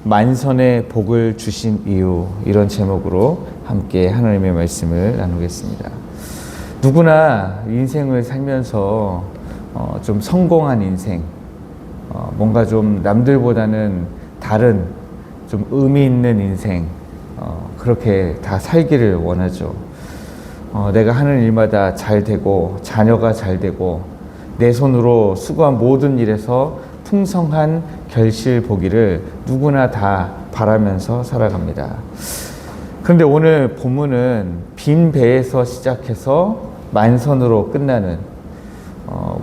만선의 복을 주신 이유, 이런 제목으로 함께 하나님의 말씀을 나누겠습니다. 누구나 인생을 살면서 좀 성공한 인생, 뭔가 좀 남들보다는 다른 좀 의미 있는 인생, 그렇게 다 살기를 원하죠. 내가 하는 일마다 잘 되고 자녀가 잘 되고 내 손으로 수고한 모든 일에서 풍성한 결실 보기를 누구나 다 바라면서 살아갑니다. 그런데 오늘 본문은 빈 배에서 시작해서 만선으로 끝나는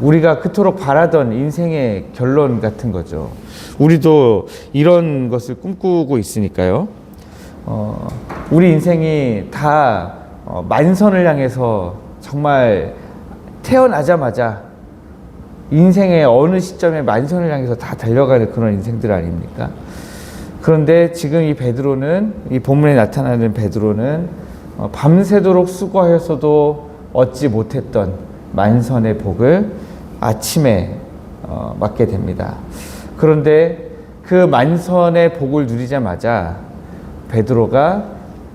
우리가 그토록 바라던 인생의 결론 같은 거죠. 우리도 이런 것을 꿈꾸고 있으니까요. 우리 인생이 다 만선을 향해서 정말 태어나자마자 인생의 어느 시점에 만선을 향해서 다 달려가는 그런 인생들 아닙니까? 그런데 지금 이 베드로는, 이 본문에 나타나는 베드로는 밤새도록 수고하여서도 얻지 못했던 만선의 복을 아침에 맞게 됩니다. 그런데 그 만선의 복을 누리자마자 베드로가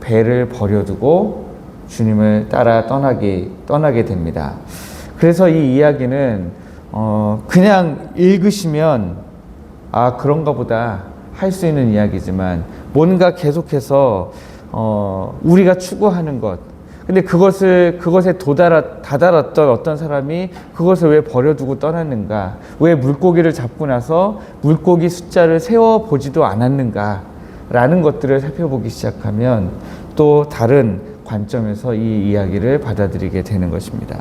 배를 버려두고 주님을 따라 떠나게 됩니다. 그래서 이 이야기는 그냥 읽으시면 그런가 보다 할 수 있는 이야기지만 뭔가 계속해서 우리가 추구하는 것, 근데 그것에 다다랐던 어떤 사람이 그것을 왜 버려두고 떠났는가, 왜 물고기를 잡고 나서 물고기 숫자를 세워보지도 않았는가 라는 것들을 살펴보기 시작하면 또 다른 관점에서 이 이야기를 받아들이게 되는 것입니다.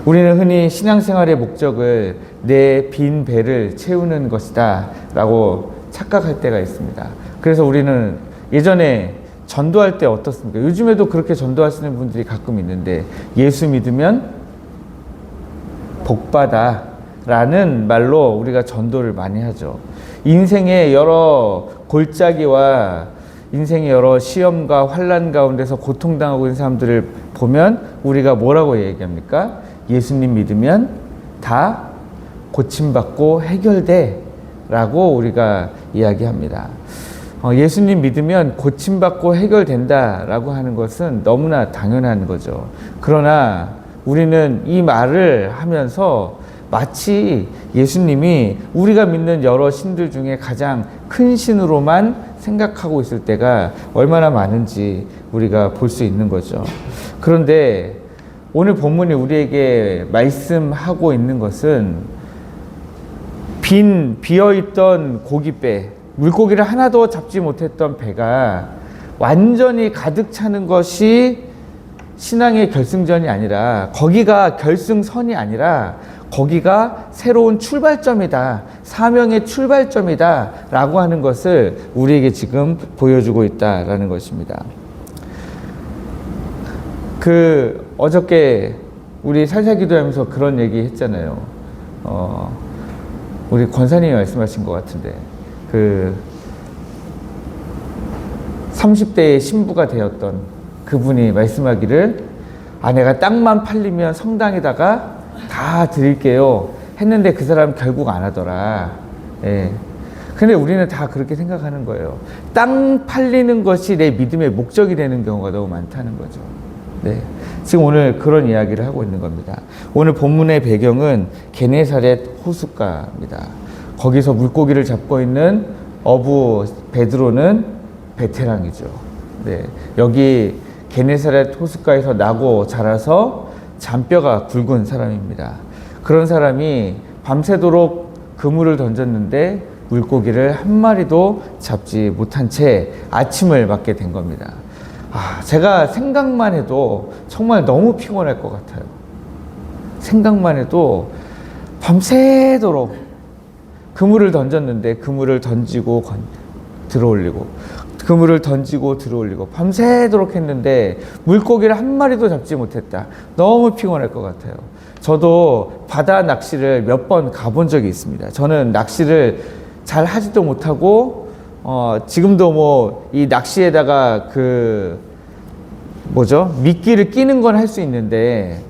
우리는 흔히 신앙생활의 목적을 내 빈 배를 채우는 것이다 라고 착각할 때가 있습니다. 그래서 우리는 예전에 전도할 때 어떻습니까? 요즘에도 그렇게 전도하시는 분들이 가끔 있는데, 예수 믿으면 복받아 라는 말로 우리가 전도를 많이 하죠. 인생의 여러 골짜기와 인생의 여러 시험과 환난 가운데서 고통당하고 있는 사람들을 보면 우리가 뭐라고 얘기합니까? 예수님 믿으면 다 고침받고 해결돼 라고 우리가 이야기합니다. 예수님 믿으면 고침받고 해결된다 라고 하는 것은 너무나 당연한 거죠. 그러나 우리는 이 말을 하면서 마치 예수님이 우리가 믿는 여러 신들 중에 가장 큰 신으로만 생각하고 있을 때가 얼마나 많은지 우리가 볼 수 있는 거죠. 그런데 오늘 본문이 우리에게 말씀하고 있는 것은 비어있던 고깃배, 물고기를 하나도 잡지 못했던 배가 완전히 가득 차는 것이 신앙의 결승전이 아니라, 거기가 결승선이 아니라 거기가 새로운 출발점이다, 사명의 출발점이다 라고 하는 것을 우리에게 지금 보여주고 있다라는 것입니다. 어저께 우리 살살기도하면서 그런 얘기 했잖아요. 우리 권사님이 말씀하신 것 같은데, 30대의 신부가 되었던 그분이 말씀하기를, 내가 땅만 팔리면 성당에다가 다 드릴게요 했는데 그 사람 결국 안 하더라. 예. 근데 우리는 다 그렇게 생각하는 거예요. 땅 팔리는 것이 내 믿음의 목적이 되는 경우가 너무 많다는 거죠. 네. 지금 오늘 그런 이야기를 하고 있는 겁니다. 오늘 본문의 배경은 게네사렛 호숫가입니다. 거기서 물고기를 잡고 있는 어부 베드로는 베테랑이죠. 네. 여기 게네사렛 호숫가에서 나고 자라서 잔뼈가 굵은 사람입니다. 그런 사람이 밤새도록 그물을 던졌는데 물고기를 한 마리도 잡지 못한 채 아침을 맞게 된 겁니다. 제가 생각만 해도 정말 너무 피곤할 것 같아요. 생각만 해도 밤새도록 그물을 던졌는데 그물을 던지고 들어올리고, 그물을 던지고 들어올리고 밤새도록 했는데 물고기를 한 마리도 잡지 못했다. 너무 피곤할 것 같아요. 저도 바다 낚시를 몇 번 가본 적이 있습니다. 저는 낚시를 잘 하지도 못하고 지금도 이 낚시에다가 미끼를 끼는 건 할 수 있는데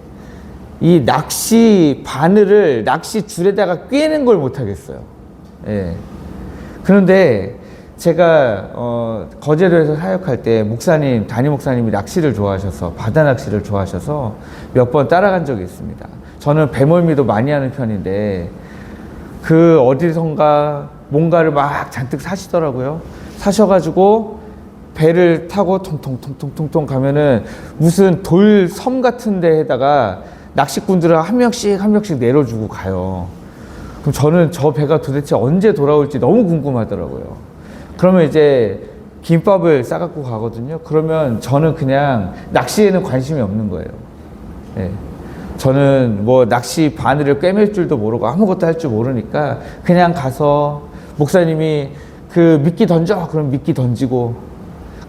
이 낚시 바늘을 낚시 줄에다가 꿰는 걸 못 하겠어요. 예. 그런데 제가 거제도에서 사역할 때 담임 목사님이 낚시를 좋아하셔서 바다 낚시를 좋아하셔서 몇 번 따라간 적이 있습니다. 저는 배멀미도 많이 하는 편인데 그 어디선가 뭔가를 막 잔뜩 사시더라고요. 사셔가지고 배를 타고 통통통통통 가면은 무슨 돌섬 같은 데에다가 낚시꾼들을 한 명씩 내려주고 가요. 그럼 저는 저 배가 도대체 언제 돌아올지 너무 궁금하더라고요. 그러면 이제 김밥을 싸갖고 가거든요. 그러면 저는 그냥 낚시에는 관심이 없는 거예요. 예. 저는 뭐 낚시 바늘을 꿰맬 줄도 모르고 아무것도 할 줄 모르니까 그냥 가서 목사님이 그 미끼 던져 그럼 미끼 던지고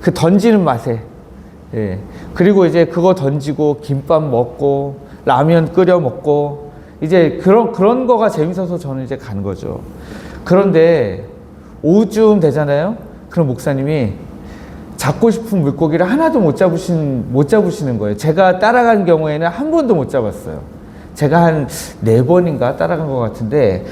그 던지는 맛에 예. 그리고 이제 그거 던지고 김밥 먹고 라면 끓여 먹고 이제 그런 거가 재밌어서 저는 이제 간 거죠. 그런데 오후쯤 되잖아요. 그럼 목사님이 잡고 싶은 물고기를 하나도 못 잡으시는 거예요. 제가 따라간 경우에는 한 번도 못 잡았어요. 제가 한 4번인가 따라간 것 같은데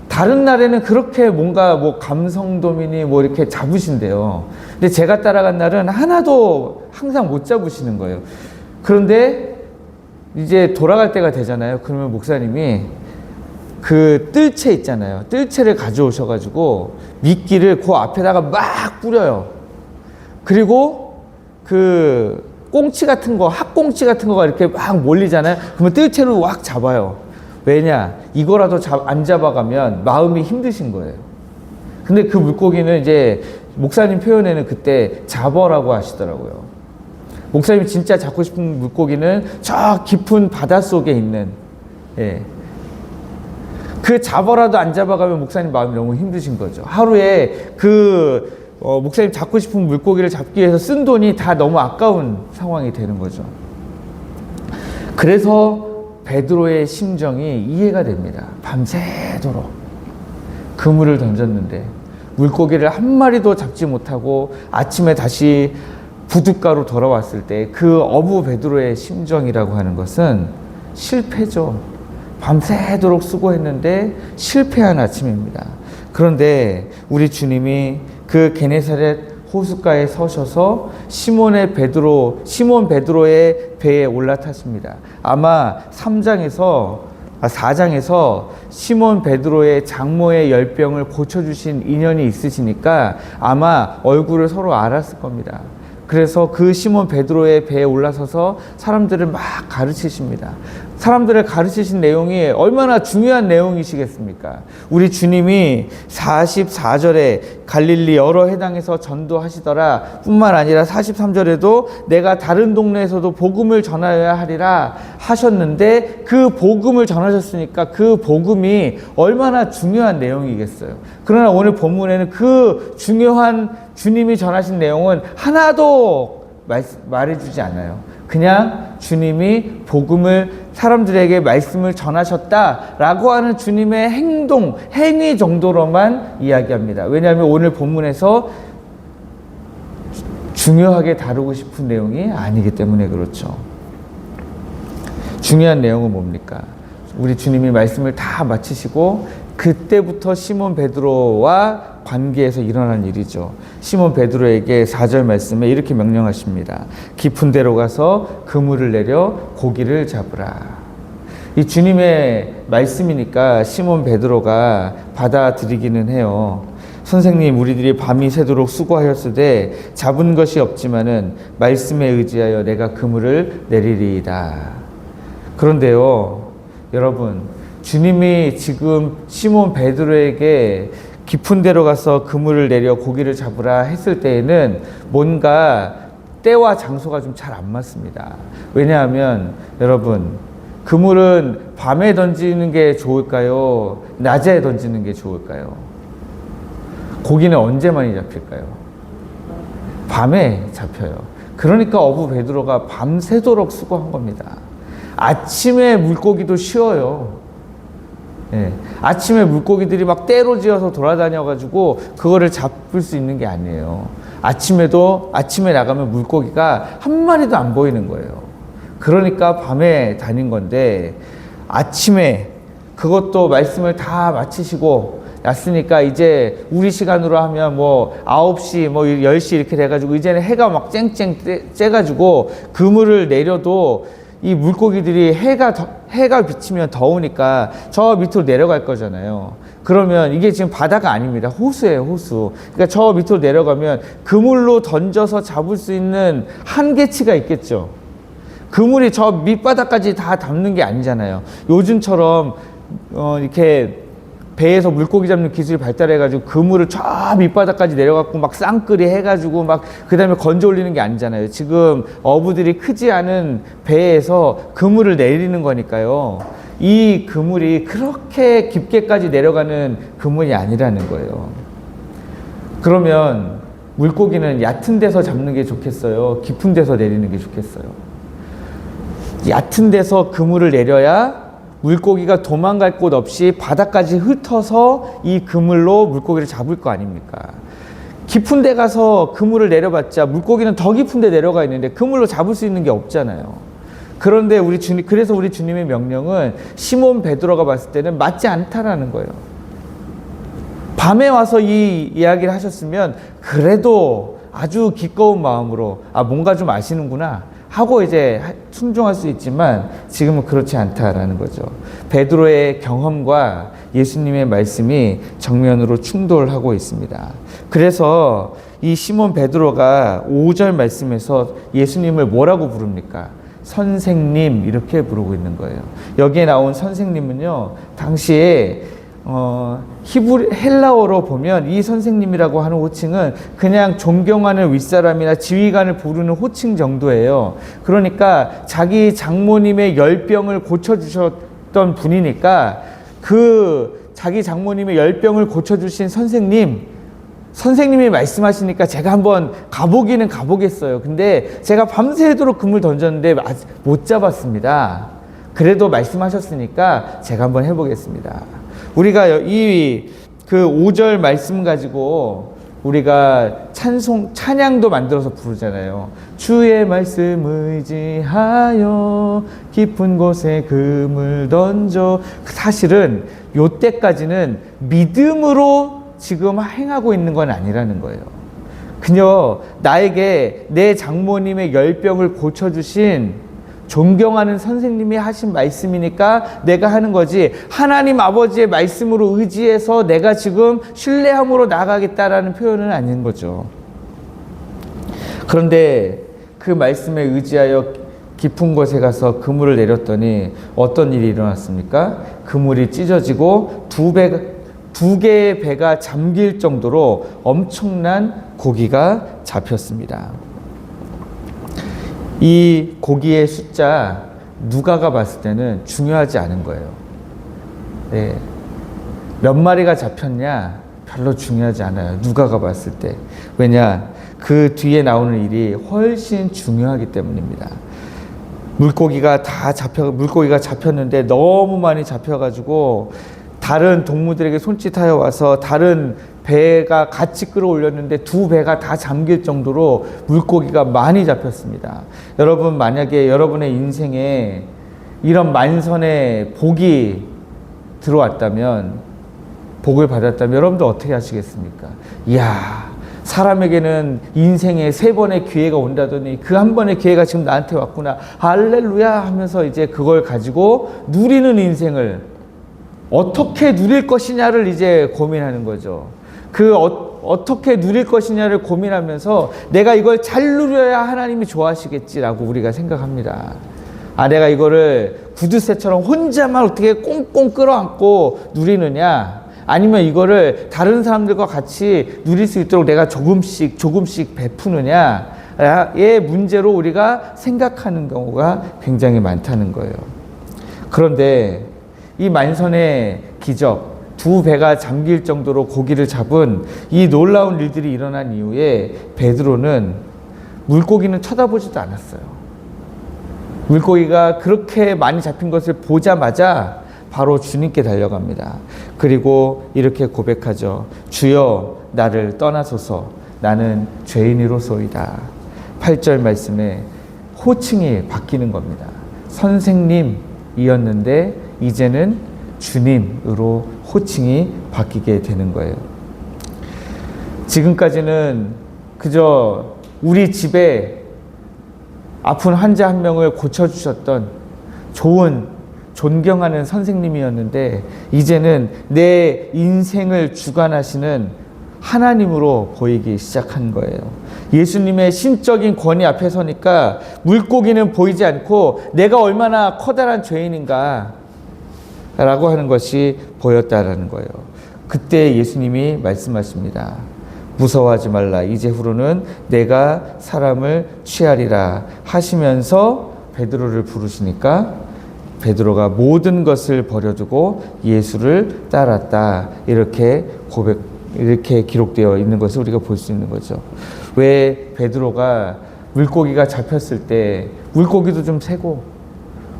다른 날에는 그렇게 뭔가 뭐 감성도민이 뭐 이렇게 잡으신대요. 근데 제가 따라간 날은 하나도 항상 못 잡으시는 거예요. 그런데 이제 돌아갈 때가 되잖아요. 그러면 목사님이 그 뜰채 있잖아요. 뜰채를 가져오셔가지고 미끼를 그 앞에다가 막 뿌려요. 그리고 그 꽁치 같은 거, 학꽁치 같은 거가 이렇게 막 몰리잖아요. 그러면 뜰채로 확 잡아요. 왜냐? 이거라도 안 잡아가면 마음이 힘드신 거예요. 근데 그 물고기는 이제 목사님 표현에는 그때 잡어라고 하시더라고요. 목사님이 진짜 잡고 싶은 물고기는 저 깊은 바닷속에 있는, 예. 그 잡어라도 안 잡아가면 목사님 마음이 너무 힘드신 거죠. 하루에 목사님 잡고 싶은 물고기를 잡기 위해서 쓴 돈이 다 너무 아까운 상황이 되는 거죠. 그래서 베드로의 심정이 이해가 됩니다. 밤새도록 그물을 던졌는데 물고기를 한 마리도 잡지 못하고 아침에 다시 부둣가로 돌아왔을 때 그 어부 베드로의 심정이라고 하는 것은 실패죠. 밤새도록 수고했는데 실패한 아침입니다. 그런데 우리 주님이 그 게네사렛 호숫가에 서셔서 시몬 베드로의 배에 올라탔습니다. 아마 4장에서 시몬 베드로의 장모의 열병을 고쳐주신 인연이 있으시니까 아마 얼굴을 서로 알았을 겁니다. 그래서 그 시몬 베드로의 배에 올라서서 사람들을 막 가르치십니다. 사람들을 가르치신 내용이 얼마나 중요한 내용이시겠습니까? 우리 주님이 44절에 갈릴리 여러 해당에서 전도하시더라 뿐만 아니라 43절에도 내가 다른 동네에서도 복음을 전하여야 하리라 하셨는데 그 복음을 전하셨으니까 그 복음이 얼마나 중요한 내용이겠어요. 그러나 오늘 본문에는 그 중요한 주님이 전하신 내용은 하나도 말해주지 않아요. 그냥 주님이 사람들에게 말씀을 전하셨다라고 하는 주님의 행위 정도로만 이야기합니다. 왜냐하면 오늘 본문에서 중요하게 다루고 싶은 내용이 아니기 때문에 그렇죠. 중요한 내용은 뭡니까? 우리 주님이 말씀을 다 마치시고 그때부터 시몬 베드로와 관계에서 일어난 일이죠. 시몬 베드로에게 4절 말씀에 이렇게 명령하십니다. 깊은 데로 가서 그물을 내려 고기를 잡으라. 이 주님의 말씀이니까 시몬 베드로가 받아들이기는 해요. 선생님, 우리들이 밤이 새도록 수고하였으되 잡은 것이 없지만은 말씀에 의지하여 내가 그물을 내리리이다. 그런데요, 여러분, 주님이 지금 시몬 베드로에게 깊은 데로 가서 그물을 내려 고기를 잡으라 했을 때에는 뭔가 때와 장소가 좀 잘 안 맞습니다. 왜냐하면 여러분, 그물은 밤에 던지는 게 좋을까요? 낮에 던지는 게 좋을까요? 고기는 언제 많이 잡힐까요? 밤에 잡혀요. 그러니까 어부 베드로가 밤새도록 수고한 겁니다. 아침에 물고기도 쉬어요. 예, 아침에 물고기들이 막 떼로 지어서 돌아다녀가지고 그거를 잡을 수 있는 게 아니에요. 아침에 나가면 물고기가 한 마리도 안 보이는 거예요. 그러니까 밤에 다닌 건데 아침에 그것도 말씀을 다 마치시고 얕으니까 이제 우리 시간으로 하면 뭐 9시 뭐 10시 이렇게 돼가지고 이제는 해가 막 쨍쨍 쬐가지고 그물을 내려도 이 물고기들이 해가 비치면 더우니까 저 밑으로 내려갈 거잖아요. 그러면 이게 지금 바다가 아닙니다. 호수예요, 호수. 그러니까 저 밑으로 내려가면 그물로 던져서 잡을 수 있는 한계치가 있겠죠. 그물이 저 밑바닥까지 다 담는 게 아니잖아요. 요즘처럼 이렇게 배에서 물고기 잡는 기술이 발달해가지고 그물을 저 밑바닥까지 내려갖고 막 쌍끌이 해가지고 막 그 다음에 건져 올리는 게 아니잖아요. 지금 어부들이 크지 않은 배에서 그물을 내리는 거니까요. 이 그물이 그렇게 깊게까지 내려가는 그물이 아니라는 거예요. 그러면 물고기는 얕은 데서 잡는 게 좋겠어요? 깊은 데서 내리는 게 좋겠어요? 얕은 데서 그물을 내려야 물고기가 도망갈 곳 없이 바닥까지 훑어서 이 그물로 물고기를 잡을 거 아닙니까? 깊은 데 가서 그물을 내려봤자 물고기는 더 깊은 데 내려가 있는데 그물로 잡을 수 있는 게 없잖아요. 그런데 그래서 우리 주님의 명령은 시몬 베드로가 봤을 때는 맞지 않다라는 거예요. 밤에 와서 이 이야기를 하셨으면 그래도 아주 기꺼운 마음으로 뭔가 좀 아시는구나 하고 이제 순종할 수 있지만 지금은 그렇지 않다라는 거죠. 베드로의 경험과 예수님의 말씀이 정면으로 충돌하고 있습니다. 그래서 이 시몬 베드로가 5절 말씀에서 예수님을 뭐라고 부릅니까? 선생님 이렇게 부르고 있는 거예요. 여기에 나온 선생님은요, 당시에 헬라어로 보면 이 선생님이라고 하는 호칭은 그냥 존경하는 윗사람이나 지휘관을 부르는 호칭 정도예요. 그러니까 자기 장모님의 열병을 고쳐주셨던 분이니까 그 자기 장모님의 열병을 고쳐주신 선생님이 말씀하시니까 제가 한번 가보기는 가보겠어요. 근데 제가 밤새도록 그물 던졌는데 못 잡았습니다. 그래도 말씀하셨으니까 제가 한번 해보겠습니다. 우리가 그 5절 말씀 가지고 우리가 찬양도 만들어서 부르잖아요. 주의 말씀 의지하여 깊은 곳에 그물 던져. 사실은 요때까지는 믿음으로 지금 행하고 있는 건 아니라는 거예요. 그녀 나에게 내 장모님의 열병을 고쳐주신 존경하는 선생님이 하신 말씀이니까 내가 하는 거지, 하나님 아버지의 말씀으로 의지해서 내가 지금 신뢰함으로 나가겠다라는 표현은 아닌 거죠. 그런데 그 말씀에 의지하여 깊은 곳에 가서 그물을 내렸더니 어떤 일이 일어났습니까? 그물이 찢어지고 두 개의 배가 잠길 정도로 엄청난 고기가 잡혔습니다. 이 고기의 숫자 누가가 봤을 때는 중요하지 않은 거예요. 네. 몇 마리가 잡혔냐 별로 중요하지 않아요. 누가가 봤을 때. 왜냐? 그 뒤에 나오는 일이 훨씬 중요하기 때문입니다. 물고기가 잡혔는데 너무 많이 잡혀가지고 다른 동무들에게 손짓하여 와서 다른 배가 같이 끌어올렸는데 두 배가 다 잠길 정도로 물고기가 많이 잡혔습니다. 여러분, 만약에 여러분의 인생에 이런 만선의 복이 들어왔다면, 복을 받았다면 여러분도 어떻게 하시겠습니까? 이야, 사람에게는 인생에 3번의 기회가 온다더니 그 한 번의 기회가 지금 나한테 왔구나, 할렐루야 하면서 이제 그걸 가지고 누리는 인생을 어떻게 누릴 것이냐를 이제 고민하는 거죠. 어떻게 누릴 것이냐를 고민하면서 내가 이걸 잘 누려야 하나님이 좋아하시겠지라고 우리가 생각합니다. 내가 이거를 구두쇠처럼 혼자만 어떻게 꽁꽁 끌어안고 누리느냐, 아니면 이거를 다른 사람들과 같이 누릴 수 있도록 내가 조금씩 베푸느냐의 문제로 우리가 생각하는 경우가 굉장히 많다는 거예요. 그런데 이 만선의 기적, 두 배가 잠길 정도로 고기를 잡은 이 놀라운 일들이 일어난 이후에 베드로는 물고기는 쳐다보지도 않았어요. 물고기가 그렇게 많이 잡힌 것을 보자마자 바로 주님께 달려갑니다. 그리고 이렇게 고백하죠. 주여, 나를 떠나소서. 나는 죄인이로소이다. 8절 말씀에 호칭이 바뀌는 겁니다. 선생님이었는데 이제는 주님으로 호칭이 바뀌게 되는 거예요. 지금까지는 그저 우리 집에 아픈 환자 한 명을 고쳐주셨던 좋은 존경하는 선생님이었는데, 이제는 내 인생을 주관하시는 하나님으로 보이기 시작한 거예요. 예수님의 신적인 권위 앞에 서니까 물고기는 보이지 않고 내가 얼마나 커다란 죄인인가 라고 하는 것이 보였다라는 거예요. 그때 예수님이 말씀하십니다. 무서워하지 말라. 이제후로는 내가 사람을 취하리라 하시면서 베드로를 부르시니까 베드로가 모든 것을 버려두고 예수를 따랐다. 이렇게 기록되어 있는 것을 우리가 볼 수 있는 거죠. 왜 베드로가 물고기가 잡혔을 때 물고기도 좀 세고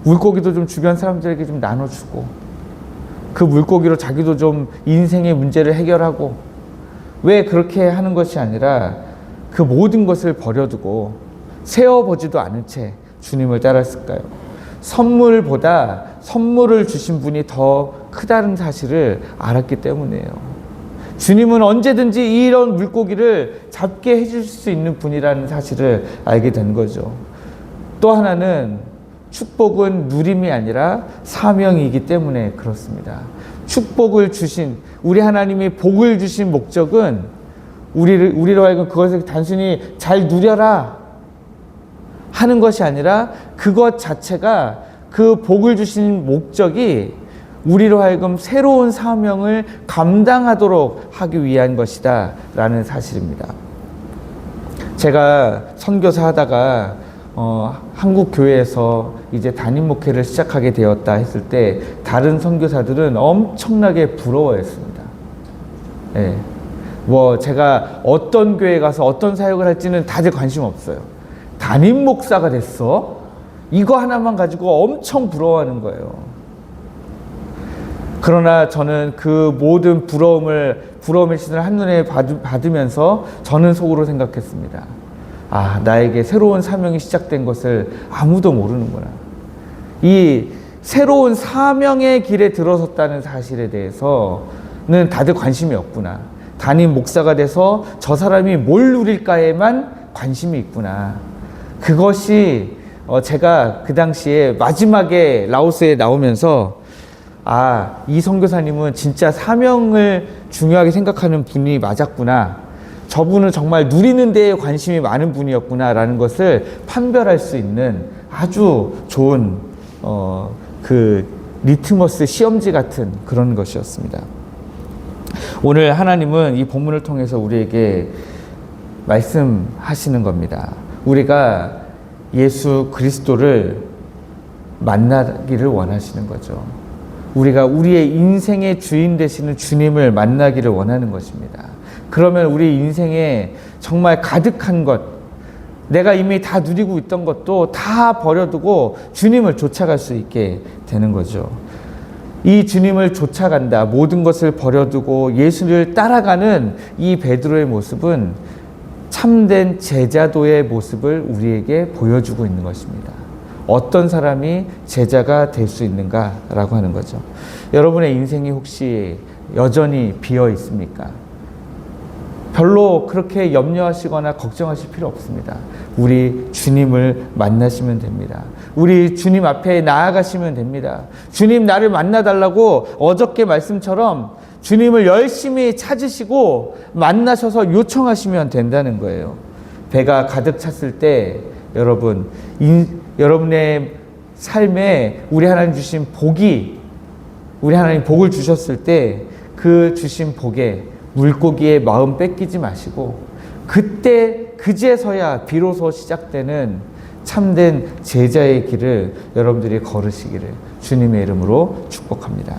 물고기도 좀 주변 사람들에게 좀 나눠주고 그 물고기로 자기도 좀 인생의 문제를 해결하고, 왜 그렇게 하는 것이 아니라 그 모든 것을 버려두고 세어보지도 않은 채 주님을 따랐을까요? 선물보다 선물을 주신 분이 더 크다는 사실을 알았기 때문이에요. 주님은 언제든지 이런 물고기를 잡게 해줄 수 있는 분이라는 사실을 알게 된 거죠. 또 하나는 축복은 누림이 아니라 사명이기 때문에 그렇습니다. 축복을 주신, 우리 하나님이 복을 주신 목적은 우리로 하여금 그것을 단순히 잘 누려라 하는 것이 아니라 그것 자체가, 그 복을 주신 목적이 우리로 하여금 새로운 사명을 감당하도록 하기 위한 것이다 라는 사실입니다. 제가 선교사 하다가 한국 교회에서 이제 담임 목회를 시작하게 되었다 했을 때 다른 선교사들은 엄청나게 부러워했습니다. 예. 제가 어떤 교회에 가서 어떤 사역을 할지는 다들 관심 없어요. 담임 목사가 됐어? 이거 하나만 가지고 엄청 부러워하는 거예요. 그러나 저는 그 모든 부러움의 시선을 한눈에 받으면서 저는 속으로 생각했습니다. 아, 나에게 새로운 사명이 시작된 것을 아무도 모르는구나. 이 새로운 사명의 길에 들어섰다는 사실에 대해서는 다들 관심이 없구나. 담임 목사가 돼서 저 사람이 뭘 누릴까에만 관심이 있구나. 그것이 제가 그 당시에 마지막에 라오스에 나오면서, 아, 이 선교사님은 진짜 사명을 중요하게 생각하는 분이 맞았구나. 저분은 정말 누리는 데에 관심이 많은 분이었구나 라는 것을 판별할 수 있는 아주 좋은 그 리트머스 시험지 같은 그런 것이었습니다. 오늘 하나님은 이 본문을 통해서 우리에게 말씀하시는 겁니다. 우리가 예수 그리스도를 만나기를 원하시는 거죠. 우리가 우리의 인생의 주인 되시는 주님을 만나기를 원하는 것입니다. 그러면 우리 인생에 정말 가득한 것, 내가 이미 다 누리고 있던 것도 다 버려두고 주님을 쫓아갈 수 있게 되는 거죠. 이 주님을 쫓아간다, 모든 것을 버려두고 예수를 따라가는 이 베드로의 모습은 참된 제자도의 모습을 우리에게 보여주고 있는 것입니다. 어떤 사람이 제자가 될 수 있는가라고 하는 거죠. 여러분의 인생이 혹시 여전히 비어 있습니까? 별로 그렇게 염려하시거나 걱정하실 필요 없습니다. 우리 주님을 만나시면 됩니다. 우리 주님 앞에 나아가시면 됩니다. 주님 나를 만나달라고 어저께 말씀처럼 주님을 열심히 찾으시고 만나셔서 요청하시면 된다는 거예요. 배가 가득 찼을 때 여러분의 삶에 우리 하나님 주신 복이, 우리 하나님 복을 주셨을 때 그 주신 복에 물고기의 마음 뺏기지 마시고 그제서야 비로소 시작되는 참된 제자의 길을 여러분들이 걸으시기를 주님의 이름으로 축복합니다.